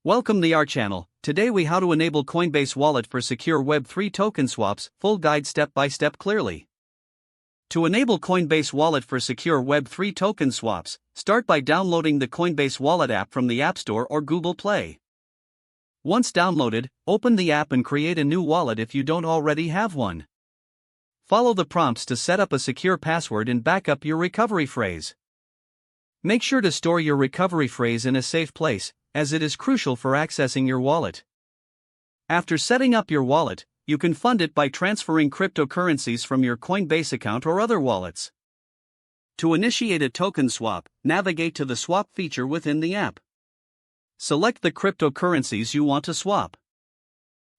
Welcome to our channel. Today we how to enable Coinbase Wallet for secure Web3 token swaps, full guide step by step clearly. To enable Coinbase Wallet for secure Web3 token swaps, start by downloading the Coinbase Wallet app from the App Store or Google Play. Once downloaded, open the app and create a new wallet if you don't already have one. Follow the prompts to set up a secure password and back up your recovery phrase. Make sure to store your recovery phrase in a safe place, as it is crucial for accessing your wallet. After setting up your wallet, you can fund it by transferring cryptocurrencies from your Coinbase account or other wallets. To initiate a token swap, navigate to the swap feature within the app. Select the cryptocurrencies you want to swap.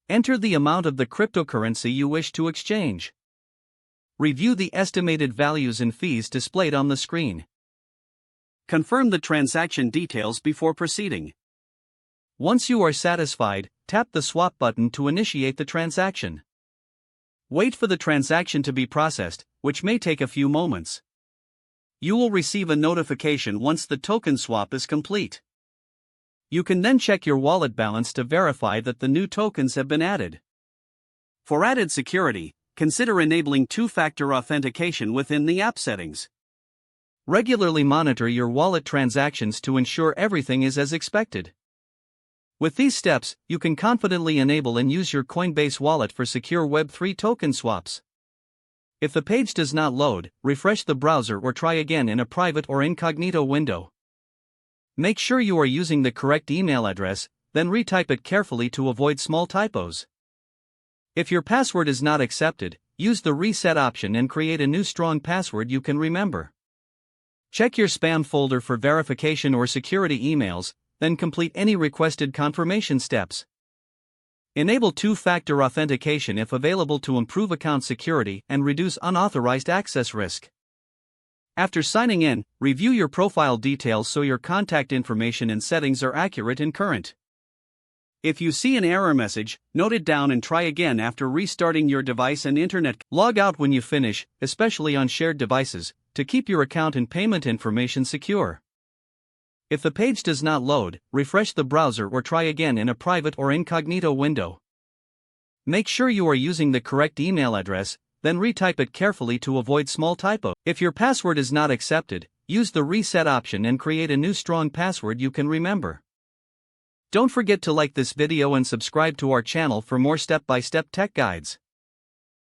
Enter the amount of the cryptocurrency you wish to exchange. Review the estimated values and fees displayed on the screen. Confirm the transaction details before proceeding. Once you are satisfied, tap the swap button to initiate the transaction. Wait for the transaction to be processed, which may take a few moments. You will receive a notification once the token swap is complete. You can then check your wallet balance to verify that the new tokens have been added. For added security, consider enabling two-factor authentication within the app settings. Regularly monitor your wallet transactions to ensure everything is as expected. With these steps, you can confidently enable and use your Coinbase Wallet for secure Web3 token swaps. If the page does not load, refresh the browser or try again in a private or incognito window. Make sure you are using the correct email address, then retype it carefully to avoid small typos. If your password is not accepted, use the reset option and create a new strong password you can remember. Check your spam folder for verification or security emails, then complete any requested confirmation steps. Enable two-factor authentication if available to improve account security and reduce unauthorized access risk. After signing in, review your profile details so your contact information and settings are accurate and current. If you see an error message, note it down and try again after restarting your device and internet. Log out when you finish, especially on shared devices, to keep your account and payment information secure. If the page does not load, refresh the browser or try again in a private or incognito window. Make sure you are using the correct email address, then retype it carefully to avoid small typos. If your password is not accepted, use the reset option and create a new strong password you can remember. Don't forget to like this video and subscribe to our channel for more step-by-step tech guides.